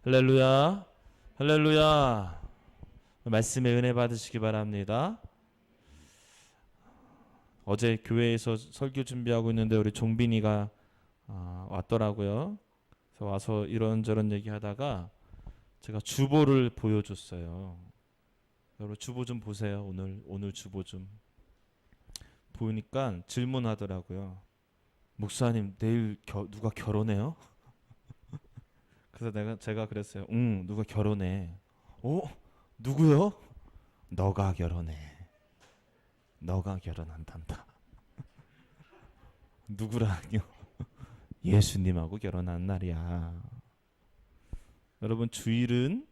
할렐루야, 할렐루야. 말씀의 은혜 받으시기 바랍니다. 어제 교회에서 설교 준비하고 있는데 우리 종빈이가 왔더라고요. 그래서 와서 이런저런 얘기하다가 제가 주보를 보여줬어요. 여러분 주보 좀 보세요. 오늘 주보 좀 보니까 질문하더라고요. 목사님 내일 누가 결혼해요? 그래서 제가 그랬어요. 응, 누가 결혼해. 누구요? 너가 결혼해. 너가 결혼한단다. 누구랑요? 예수님하고 결혼한 날이야. 여러분 주일은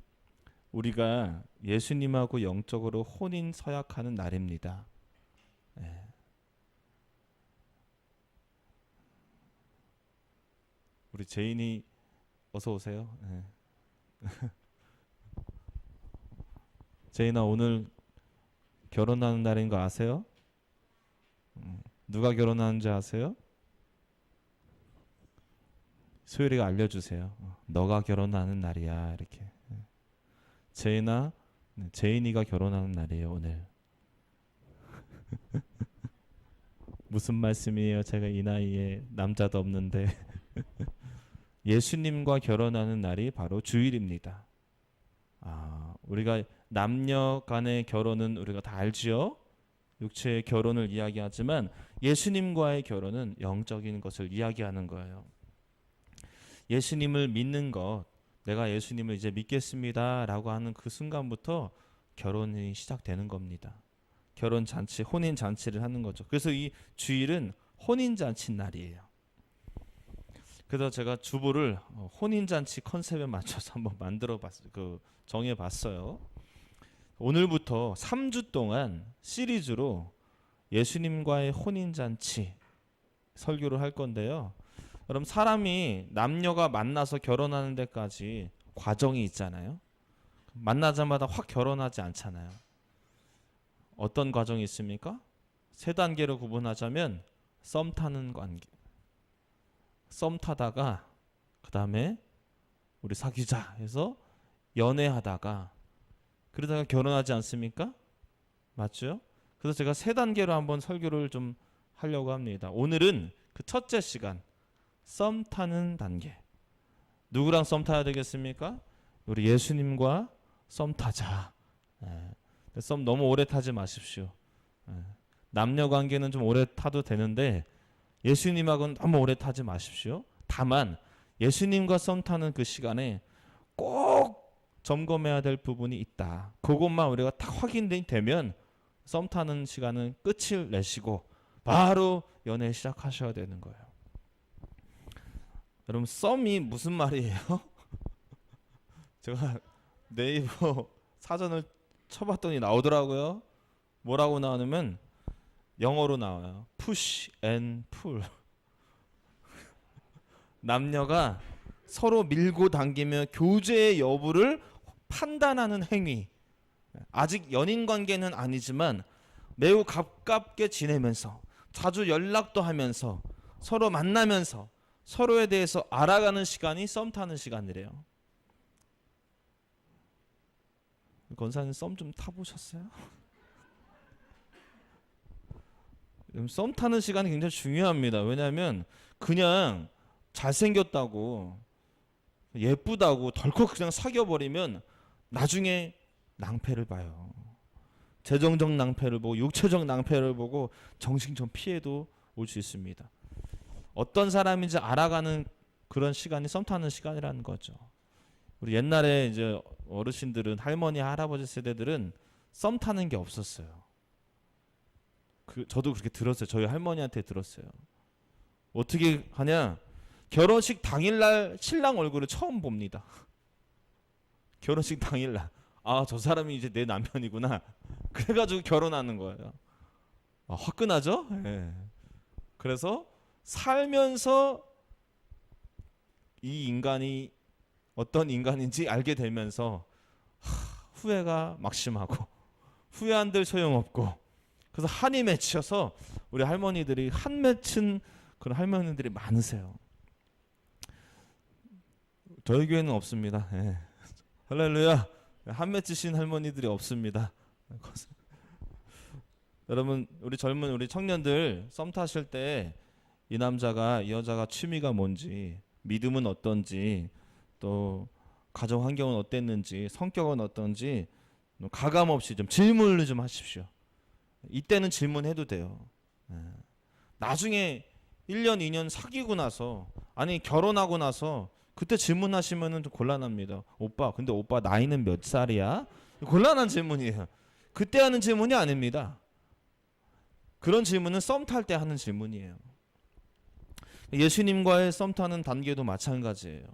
우리가 예수님하고 영적으로 혼인 서약하는 날입니다. 예. 우리 제인이 어서 오세요. 예. 제인아 오늘 결혼하는 날인 거 아세요? 누가 결혼하는지 아세요? 소율이가 알려주세요. 너가 결혼하는 날이야 이렇게. 제인아, 제인이가 결혼하는 날이에요 오늘. 무슨 말씀이에요? 제가 이 나이에 남자도 없는데. 예수님과 결혼하는 날이 바로 주일입니다. 우리가 남녀 간의 결혼은 우리가 다 알지요? 육체의 결혼을 이야기하지만 예수님과의 결혼은 영적인 것을 이야기하는 거예요. 예수님을 믿는 것, 내가 예수님을 이제 믿겠습니다 라고 하는 그 순간부터 결혼이 시작되는 겁니다. 결혼잔치, 혼인잔치를 하는 거죠. 그래서 이 주일은 혼인잔치 날이에요. 그래서 제가 주보를 혼인잔치 컨셉에 맞춰서 한번 정해봤어요. 오늘부터 3주 동안 시리즈로 예수님과의 혼인잔치 설교를 할 건데요. 여러분 사람이 남녀가 만나서 결혼하는 데까지 과정이 있잖아요. 만나자마자 확 결혼하지 않잖아요. 어떤 과정이 있습니까? 3단계로 구분하자면 썸 타는 관계. 썸 타다가 그 다음에 우리 사귀자 해서 연애하다가 그러다가 결혼하지 않습니까? 맞죠? 그래서 제가 3단계로 한번 설교를 좀 하려고 합니다. 오늘은 그 첫째 시간 썸 타는 단계. 누구랑 썸 타야 되겠습니까? 우리 예수님과 썸 타자. 썸 너무 오래 타지 마십시오. 남녀 관계는 좀 오래 타도 되는데 예수님하고는 너무 오래 타지 마십시오. 다만 예수님과 썸 타는 그 시간에 꼭 점검해야 될 부분이 있다. 그것만 우리가 딱 확인이 되면 썸 타는 시간은 끝을 내시고 바로 연애 시작하셔야 되는 거예요. 여러분 썸이 무슨 말이에요? 제가 네이버 사전을 쳐봤더니 나오더라고요. 뭐라고 나오냐면 영어로 나와요. push and pull. 남녀가 서로 밀고 당기며 교제의 여부를 판단하는 행위. 아직 연인 관계는 아니지만 매우 가깝게 지내면서 자주 연락도 하면서 서로 만나면서 서로에 대해서 알아가는 시간이 썸 타는 시간이래요. 권사님 썸 좀 타보셨어요? 썸 타는 시간이 굉장히 중요합니다. 왜냐하면 그냥 잘생겼다고 예쁘다고 덜컥 그냥 사귀어버리면 나중에 낭패를 봐요. 재정적 낭패를 보고 육체적 낭패를 보고 정신적 피해도 올 수 있습니다. 어떤 사람인지 알아가는 그런 시간이 썸 타는 시간이라는 거죠. 우리 옛날에 이제 어르신들은 할머니 할아버지 세대들은 썸 타는 게 없었어요. 저도 그렇게 들었어요. 저희 할머니한테 들었어요. 어떻게 하냐? 결혼식 당일날 신랑 얼굴을 처음 봅니다. 결혼식 당일날. 저 사람이 이제 내 남편이구나. 그래가지고 결혼하는 거예요. 화끈하죠? 네. 그래서 살면서 이 인간이 어떤 인간인지 알게 되면서 후회가 막심하고 후회 한들 소용없고 그래서 한이 맺혀서 우리 할머니들이 한 맺힌 그런 할머니들이 많으세요. 저희 교회는 없습니다. 예. 할렐루야. 한매 치신 할머니들이 없습니다. 여러분, 우리 젊은 우리 청년들 썸 타실 때 이 남자가 이 여자가 취미가 뭔지, 믿음은 어떤지, 또 가정 환경은 어땠는지, 성격은 어떤지 가감 없이 좀 질문을 좀 하십시오. 이때는 질문해도 돼요. 나중에 1년, 2년 사귀고 나서, 아니 결혼하고 나서 그때 질문하시면은 좀 곤란합니다. 오빠, 근데 오빠 나이는 몇 살이야? 곤란한 질문이에요. 그때 하는 질문이 아닙니다. 그런 질문은 썸 탈 때 하는 질문이에요. 예수님과의 썸 타는 단계도 마찬가지예요.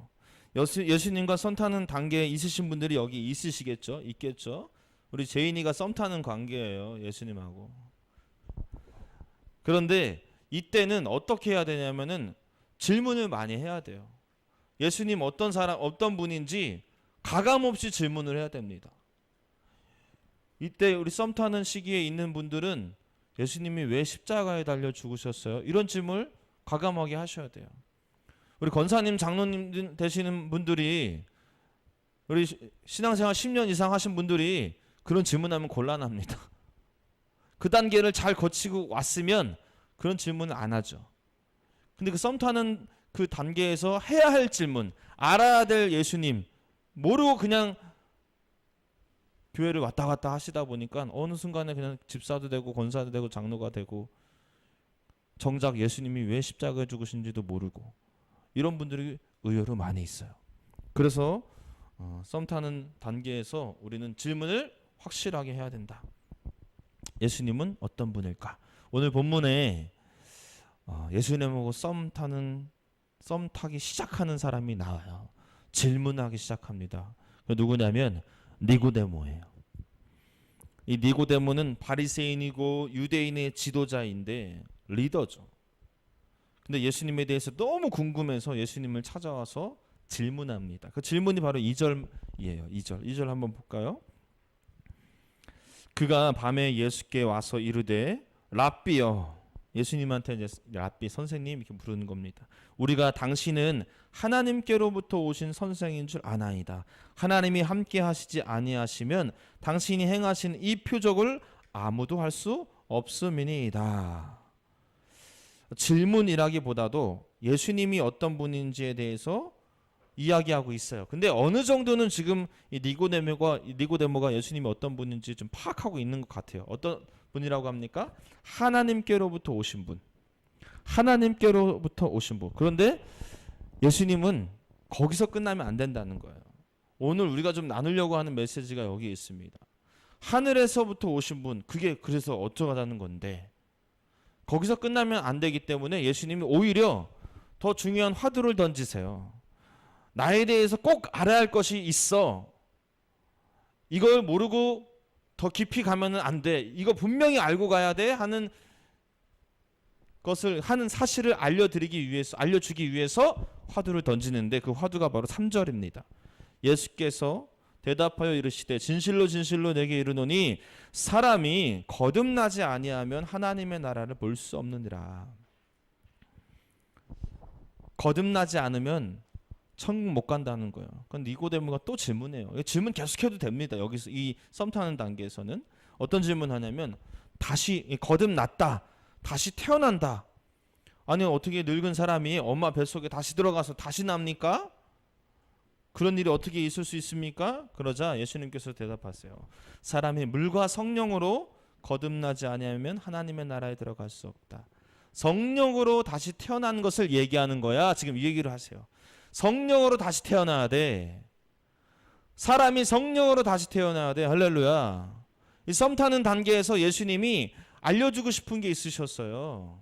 예수님과 썸 타는 단계에 있으신 분들이 여기 있으시겠죠? 있겠죠? 우리 제인이가 썸 타는 관계예요. 예수님하고. 그런데 이때는 어떻게 해야 되냐면은 질문을 많이 해야 돼요. 예수님 어떤 사람, 어떤 분인지 가감 없이 질문을 해야 됩니다. 이때 우리 썸 타는 시기에 있는 분들은 예수님이 왜 십자가에 달려 죽으셨어요? 이런 질문을 과감하게 하셔야 돼요. 우리 권사님, 장로님 되시는 분들이, 우리 신앙생활 10년 이상 하신 분들이 그런 질문하면 곤란합니다. 그 단계를 잘 거치고 왔으면 그런 질문을 안 하죠. 근데 그 썸 타는 그 단계에서 해야 할 질문, 알아야 될 예수님 모르고 그냥 교회를 왔다 갔다 하시다 보니까 어느 순간에 그냥 집사도 되고 권사도 되고 장로가 되고 정작 예수님이 왜 십자가에 죽으신지도 모르고 이런 분들이 의외로 많이 있어요. 그래서 썸 타는 단계에서 우리는 질문을 확실하게 해야 된다. 예수님은 어떤 분일까? 오늘 본문에 예수님하고 썸 타기 시작하는 사람이 나와요. 질문하기 시작합니다. 누구냐면 니고데모예요. 이 니고데모는 바리새인이고 유대인의 지도자인데 리더죠. 근데 예수님에 대해서 너무 궁금해서 예수님을 찾아와서 질문합니다. 그 질문이 바로 2절이에요. 2절 한번 볼까요? 그가 밤에 예수께 와서 이르되 랍비여, 예수님한테 이제 랍비, 선생님 이렇게 부르는 겁니다. 우리가 당신은 하나님께로부터 오신 선생인 줄 아나이다. 하나님이 함께 하시지 아니하시면 당신이 행하신 이 표적을 아무도 할 수 없음이니이다. 질문이라기보다도 예수님이 어떤 분인지에 대해서 이야기하고 있어요. 근데 어느 정도는 지금 이 니고데모가 예수님이 어떤 분인지 좀 파악하고 있는 것 같아요. 어떤 분이라고 합니까? 하나님께로부터 오신 분. 하나님께로부터 오신 분. 그런데 예수님은 거기서 끝나면 안 된다는 거예요. 오늘 우리가 좀 나누려고 하는 메시지가 여기 있습니다. 하늘에서부터 오신 분, 그게 그래서 어쩌자는 건데 거기서 끝나면 안 되기 때문에 예수님이 오히려 더 중요한 화두를 던지세요. 나에 대해서 꼭 알아야 할 것이 있어. 이걸 모르고 더 깊이 가면은 안 돼. 이거 분명히 알고 가야 돼 하는 것을, 하는 사실을 알려주기 위해서 화두를 던지는데 그 화두가 바로 3절입니다. 예수께서 대답하여 이르시되 진실로 진실로 내게 이르노니 사람이 거듭나지 아니하면 하나님의 나라를 볼 수 없느니라. 거듭나지 않으면 천국 못 간다는 거예요. 그건 니고데모가 또 질문해요. 질문 계속해도 됩니다. 여기서 이 썸 타는 단계에서는 어떤 질문하냐면 다시 거듭났다, 다시 태어난다. 아니 어떻게 늙은 사람이 엄마 뱃속에 다시 들어가서 다시 납니까? 그런 일이 어떻게 있을 수 있습니까? 그러자 예수님께서 대답하세요. 사람이 물과 성령으로 거듭나지 아니하면 하나님의 나라에 들어갈 수 없다. 성령으로 다시 태어난 것을 얘기하는 거야. 지금 이 얘기를 하세요. 성령으로 다시 태어나야 돼. 사람이 성령으로 다시 태어나야 돼. 할렐루야. 이 썸 타는 단계에서 예수님이 알려주고 싶은 게 있으셨어요.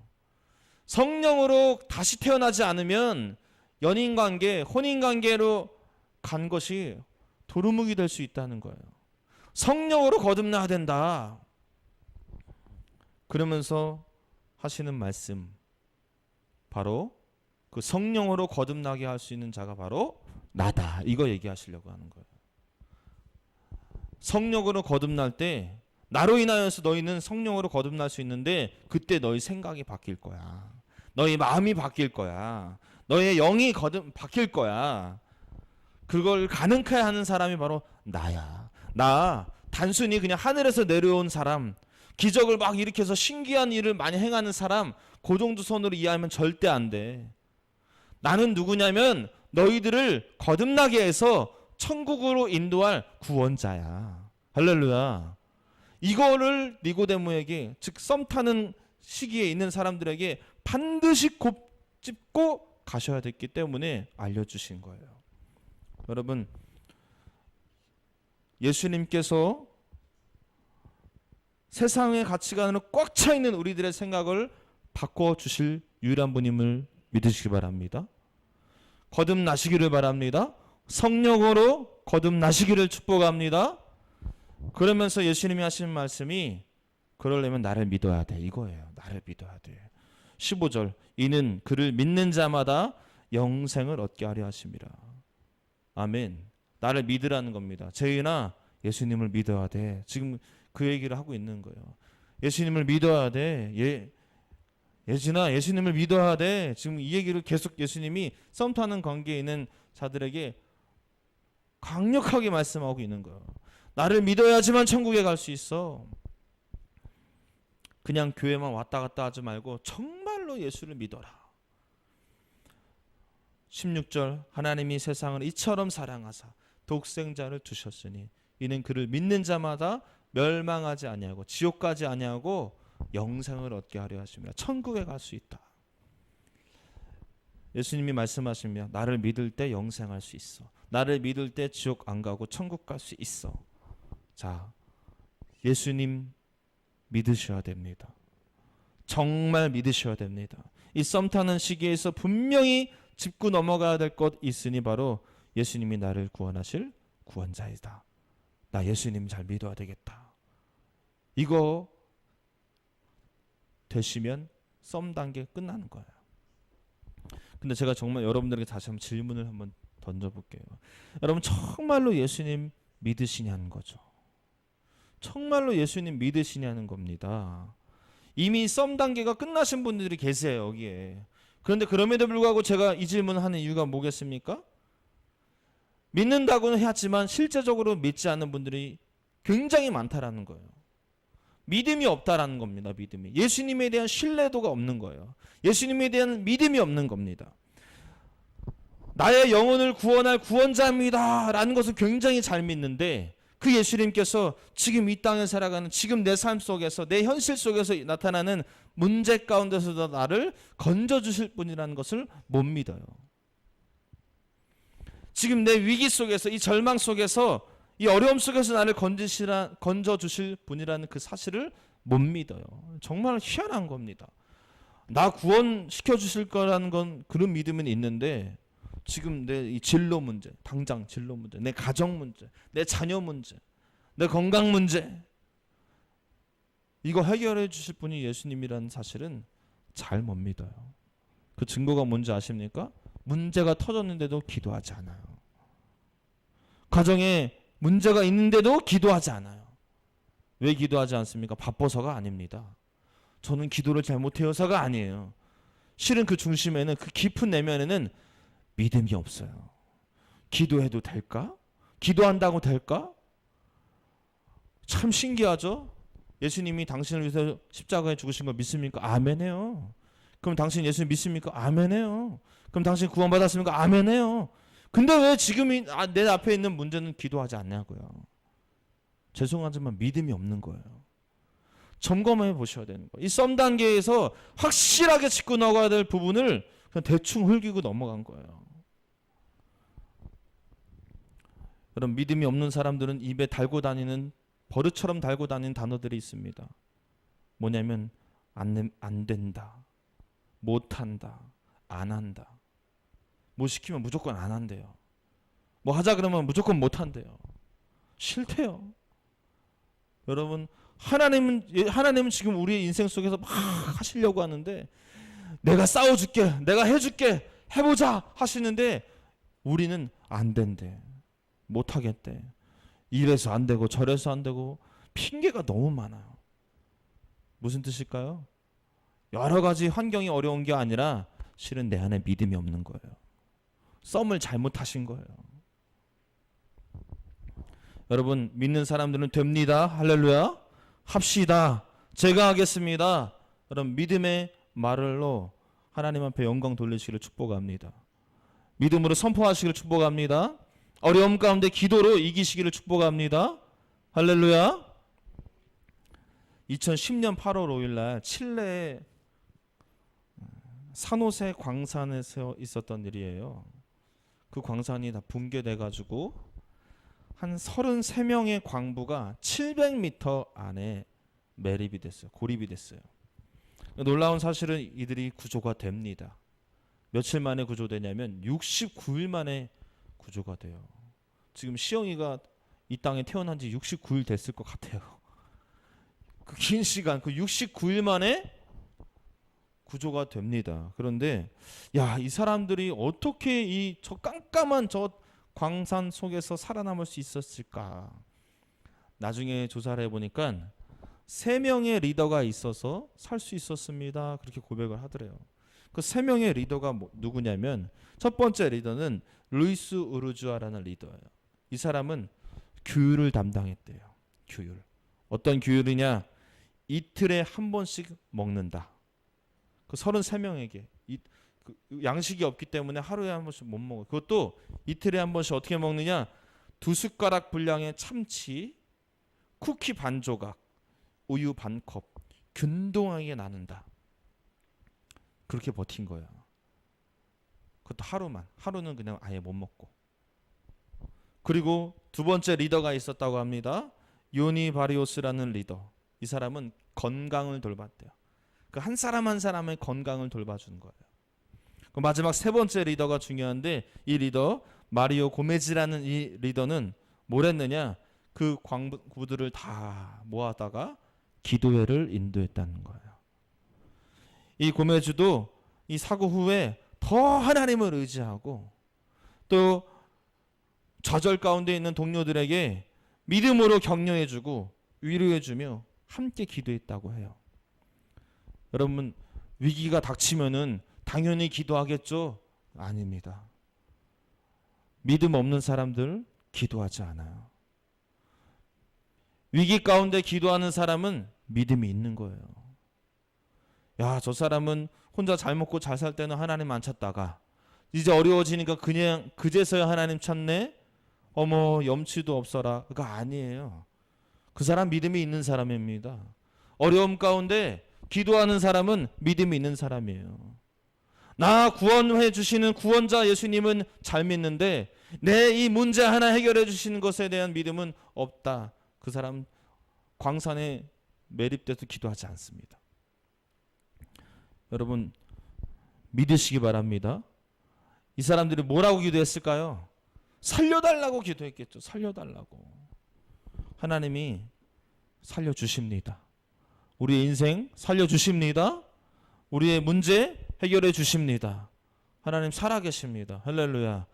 성령으로 다시 태어나지 않으면 연인관계, 혼인관계로 간 것이 도루묵이 될 수 있다는 거예요. 성령으로 거듭나야 된다. 그러면서 하시는 말씀, 바로 그 성령으로 거듭나게 할 수 있는 자가 바로 나다. 이거 얘기하시려고 하는 거예요. 성령으로 거듭날 때 나로 인하여서 너희는 성령으로 거듭날 수 있는데 그때 너희 생각이 바뀔 거야. 너희 마음이 바뀔 거야. 너의 영이 바뀔 거야. 그걸 가능케 하는 사람이 바로 나야. 나 단순히 그냥 하늘에서 내려온 사람, 기적을 막 일으켜서 신기한 일을 많이 행하는 사람, 그 정도 선으로 이해하면 절대 안 돼. 나는 누구냐면 너희들을 거듭나게 해서 천국으로 인도할 구원자야. 할렐루야. 이거를 니고데모에게, 즉 썸 타는 시기에 있는 사람들에게 반드시 곱짚고 가셔야 됐기 때문에 알려주신 거예요. 여러분, 예수님께서 세상의 가치관으로 꽉 차 있는 우리들의 생각을 바꿔주실 유일한 분임을 믿으시기 바랍니다. 거듭나시기를 바랍니다. 성령으로 거듭나시기를 축복합니다. 그러면서 예수님이 하신 말씀이 그러려면 나를 믿어야 돼, 이거예요. 나를 믿어야 돼. 15절, 이는 그를 믿는 자마다 영생을 얻게 하려 하심이라. 아멘. 나를 믿으라는 겁니다. 제이나 예수님을 믿어야 돼. 지금 그 얘기를 하고 있는 거예요. 예수님을 믿어야 돼. 예진아, 예수님을 믿어야 돼. 지금 이 얘기를 계속 예수님이 썸 타는 관계에 있는 자들에게 강력하게 말씀하고 있는 거예요. 나를 믿어야지만 천국에 갈 수 있어. 그냥 교회만 왔다 갔다 하지 말고 정말로 예수를 믿어라. 16절, 하나님이 세상을 이처럼 사랑하사 독생자를 주셨으니 이는 그를 믿는 자마다 멸망하지 아니하고 지옥 가지 아니하고 영생을 얻게 하려 하심이라. 천국에 갈 수 있다. 예수님이 말씀하시며 나를 믿을 때 영생할 수 있어. 나를 믿을 때 지옥 안 가고 천국 갈 수 있어. 자, 예수님 믿으셔야 됩니다. 정말 믿으셔야 됩니다. 이 썸 타는 시기에서 분명히 짚고 넘어가야 될 것 있으니 바로 예수님이 나를 구원하실 구원자이다. 나 예수님 잘 믿어야 되겠다. 이거 되시면 썸 단계 끝나는 거예요. 근데 제가 정말 여러분들에게 다시 한번 질문을 한번 던져볼게요. 여러분 정말로 예수님 믿으시냐는 거죠. 정말로 예수님 믿으시냐는 겁니다. 이미 썸 단계가 끝나신 분들이 계세요, 여기에. 그런데 그럼에도 불구하고 제가 이 질문을 하는 이유가 뭐겠습니까? 믿는다고는 하지만 실제적으로 믿지 않는 분들이 굉장히 많다라는 거예요. 믿음이 없다라는 겁니다. 믿음이. 예수님에 대한 신뢰도가 없는 거예요. 예수님에 대한 믿음이 없는 겁니다. 나의 영혼을 구원할 구원자입니다 라는 것을 굉장히 잘 믿는데 그 예수님께서 지금 이 땅에 살아가는 지금 내 삶 속에서 내 현실 속에서 나타나는 문제 가운데서도 나를 건져주실 분이라는 것을 못 믿어요. 지금 내 위기 속에서 이 절망 속에서 이 어려움 속에서 나를 건져주실 분이라는 그 사실을 못 믿어요. 정말 희한한 겁니다. 나 구원시켜 주실 거라는 건 그런 믿음은 있는데 지금 내 이 진로 문제, 당장 진로 문제, 내 가정 문제, 내 자녀 문제, 내 건강 문제 이거 해결해 주실 분이 예수님이라는 사실은 잘 못 믿어요. 그 증거가 뭔지 아십니까? 문제가 터졌는데도 기도하지 않아요. 가정에 문제가 있는데도 기도하지 않아요. 왜 기도하지 않습니까? 바빠서가 아닙니다. 저는 기도를 잘못해서가 아니에요. 실은 그 중심에는 그 깊은 내면에는 믿음이 없어요. 기도해도 될까? 기도한다고 될까? 참 신기하죠? 예수님이 당신을 위해서 십자가에 죽으신 거 믿습니까? 아멘해요. 그럼 당신 예수 믿습니까? 아멘해요. 그럼 당신 구원받았습니까? 아멘해요. 근데 왜 지금 내 앞에 있는 문제는 기도하지 않냐고요. 죄송하지만 믿음이 없는 거예요. 점검해 보셔야 되는 거예요. 이 썸 단계에서 확실하게 짚고 나가야 될 부분을 그냥 대충 흘기고 넘어간 거예요. 여러분 믿음이 없는 사람들은 입에 달고 다니는 버릇처럼 달고 다니는 단어들이 있습니다. 뭐냐면 안 된다, 못한다, 안 한다. 뭐 시키면 무조건 안 한대요. 뭐 하자 그러면 무조건 못 한대요. 싫대요. 여러분 하나님은 지금 우리의 인생 속에서 막 하시려고 하는데 내가 싸워줄게, 내가 해줄게, 해보자 하시는데 우리는 안 된대, 못 하겠대. 이래서 안 되고 저래서 안 되고 핑계가 너무 많아요. 무슨 뜻일까요? 여러 가지 환경이 어려운 게 아니라 실은 내 안에 믿음이 없는 거예요. 썸을 잘못하신 거예요. 여러분 믿는 사람들은 됩니다. 할렐루야. 합시다. 제가 하겠습니다. 여러분 믿음의 말로 하나님 앞에 영광 돌리시기를 축복합니다. 믿음으로 선포하시기를 축복합니다. 어려움 가운데 기도로 이기시기를 축복합니다. 할렐루야. 2010년 8월 5일 날 칠레의 산호세 광산에서 있었던 일이에요. 그 광산이 다 붕괴돼 가지고 한 33명의 광부가 700m 안에 매립이 됐어요. 고립이 됐어요. 놀라운 사실은 이들이 구조가 됩니다. 며칠 만에 구조되냐면 69일 만에 구조가 돼요. 지금 시영이가 이 땅에 태어난 지 69일 됐을 것 같아요. 그 긴 시간, 그 69일 만에 구조가 됩니다. 그런데 이 사람들이 어떻게 저 깜깜한 저 광산 속에서 살아남을 수 있었을까? 나중에 조사를 해보니까 3명의 리더가 있어서 살 수 있었습니다. 그렇게 고백을 하더래요. 그 3명의 리더가 누구냐면 첫 번째 리더는 루이스 우르주아라는 리더예요. 이 사람은 규율을 담당했대요. 규율. 어떤 규율이냐? 이틀에 한 번씩 먹는다. 그 33명에게 양식이 없기 때문에 하루에 한 번씩 못 먹어요. 그것도 이틀에 한 번씩 어떻게 먹느냐? 2숟가락 분량의 참치, 쿠키 반 조각, 우유 반 컵, 균등하게 나눈다. 그렇게 버틴 거예요. 그것도 하루는 그냥 아예 못 먹고. 그리고 두 번째 리더가 있었다고 합니다. 요니 바리오스라는 리더. 이 사람은 건강을 돌봤대요. 그 한 사람 한 사람의 건강을 돌봐주는 거예요. 그 마지막 세 번째 리더가 중요한데 이 리더 마리오 고메즈라는 이 리더는 뭘 했느냐? 그 광부들을 다 모아다가 기도회를 인도했다는 거예요. 이 고메즈도 이 사고 후에 더 하나님을 의지하고 또 좌절 가운데 있는 동료들에게 믿음으로 격려해주고 위로해주며 함께 기도했다고 해요. 여러분 위기가 닥치면은 당연히 기도하겠죠? 아닙니다. 믿음 없는 사람들 기도하지 않아요. 위기 가운데 기도하는 사람은 믿음이 있는 거예요. 저 사람은 혼자 잘 먹고 잘 살 때는 하나님 안 찾다가 이제 어려워지니까 그냥 그제서야 하나님 찾네? 어머 염치도 없어라. 그거 아니에요. 그 사람 믿음이 있는 사람입니다. 어려움 가운데 기도하는 사람은 믿음이 있는 사람이에요. 나 구원해 주시는 구원자 예수님은 잘 믿는데 내 이 문제 하나 해결해 주시는 것에 대한 믿음은 없다. 그 사람 광산에 매립돼서 기도하지 않습니다. 여러분 믿으시기 바랍니다. 이 사람들이 뭐라고 기도했을까요? 살려달라고 기도했겠죠. 살려달라고. 하나님이 살려주십니다. 우리의 인생 살려주십니다. 우리의 문제 해결해 주십니다. 하나님 살아계십니다. 할렐루야.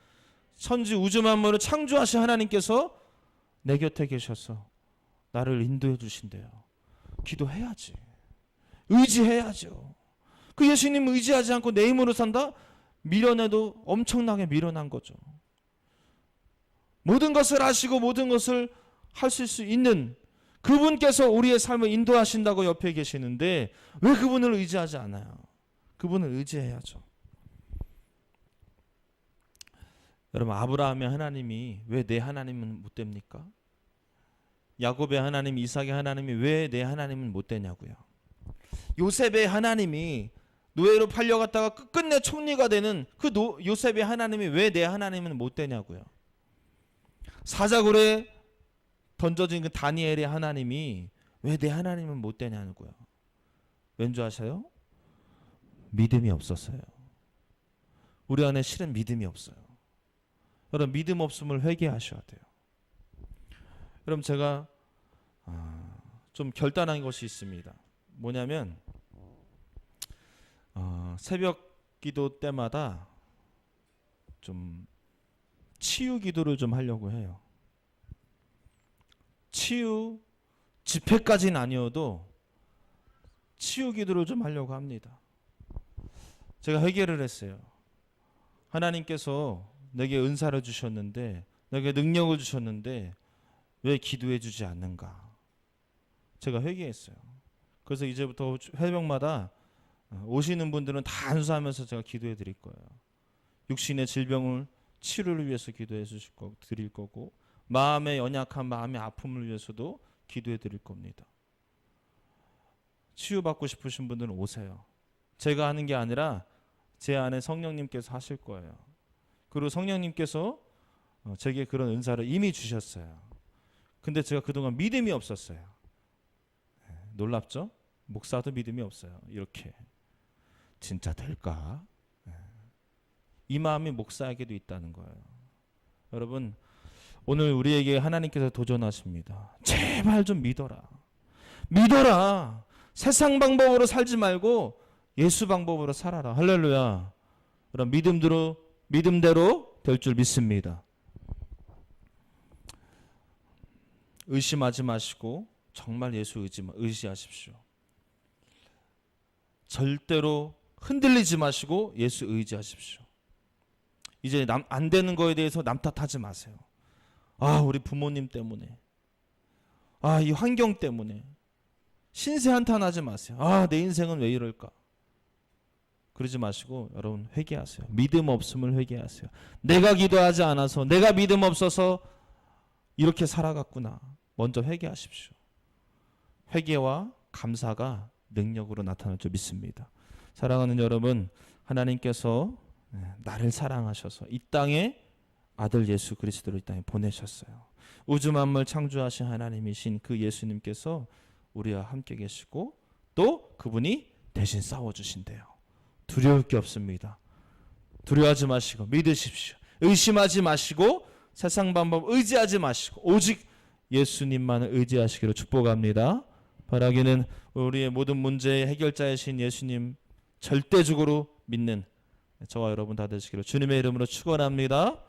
천지 우주 만물을 창조하신 하나님께서 내 곁에 계셔서 나를 인도해 주신대요. 기도해야지. 의지해야죠. 그 예수님 의지하지 않고 내 힘으로 산다? 미련해도 엄청나게 미련한 거죠. 모든 것을 아시고 모든 것을 하실 수 있는 그분께서 우리의 삶을 인도하신다고 옆에 계시는데 왜 그분을 의지하지 않아요? 그분을 의지해야죠. 여러분 아브라함의 하나님이 왜 내 하나님은 못 됩니까? 야곱의 하나님, 이삭의 하나님이 왜 내 하나님은 못 되냐고요. 요셉의 하나님이 노예로 팔려갔다가 끝끝내 총리가 되는 그 요셉의 하나님이 왜 내 하나님은 못 되냐고요. 사자굴에 던져진 그 다니엘의 하나님이 왜 내 하나님은 못 되냐고요. 왠지 아세요? 믿음이 없었어요. 우리 안에 실은 믿음이 없어요. 여러분 믿음 없음을 회개하셔야 돼요. 여러분 제가 좀 결단한 것이 있습니다. 뭐냐면 새벽 기도 때마다 좀 치유 기도를 좀 하려고 해요. 치유 집회까지는 아니어도 치유 기도를 좀 하려고 합니다. 제가 회개를 했어요. 하나님께서 내게 은사를 주셨는데 내게 능력을 주셨는데 왜 기도해 주지 않는가? 제가 회개했어요. 그래서 이제부터 회병마다 오시는 분들은 다 안수하면서 제가 기도해 드릴 거예요. 육신의 질병을 치료를 위해서 기도해 주실 거 드릴 거고, 마음의 연약한 마음의 아픔을 위해서도 기도해 드릴 겁니다. 치유받고 싶으신 분들은 오세요. 제가 하는 게 아니라 제 안에 성령님께서 하실 거예요. 그리고 성령님께서 제게 그런 은사를 이미 주셨어요. 근데 제가 그동안 믿음이 없었어요. 놀랍죠? 목사도 믿음이 없어요. 이렇게 진짜 될까? 이 마음이 목사에게도 있다는 거예요. 여러분, 오늘 우리에게 하나님께서 도전하십니다. 제발 좀 믿어라. 믿어라. 세상 방법으로 살지 말고 예수 방법으로 살아라. 할렐루야. 그럼 믿음대로 될 줄 믿습니다. 의심하지 마시고 정말 예수 의지하십시오. 절대로 흔들리지 마시고 예수 의지하십시오. 이제 안 되는 거에 대해서 남 탓하지 마세요. 아, 우리 부모님 때문에, 아, 이 환경 때문에 신세 한탄하지 마세요. 아, 내 인생은 왜 이럴까? 그러지 마시고 여러분 회개하세요. 믿음 없음을 회개하세요. 내가 기도하지 않아서, 내가 믿음 없어서 이렇게 살아갔구나. 먼저 회개하십시오. 회개와 감사가 능력으로 나타날 줄 믿습니다. 사랑하는 여러분, 하나님께서 나를 사랑하셔서 이 땅에 아들 예수 그리스도를 이 땅에 보내셨어요. 우주 만물 창조하신 하나님이신 그 예수님께서 우리와 함께 계시고 또 그분이 대신 싸워주신대요. 두려울 게 없습니다. 두려워하지 마시고 믿으십시오. 의심하지 마시고 세상 방법 의지하지 마시고 오직 예수님만을 의지하시기를 축복합니다. 바라기는 우리의 모든 문제의 해결자이신 예수님 절대적으로 믿는 저와 여러분 다 되시기를 주님의 이름으로 축원합니다.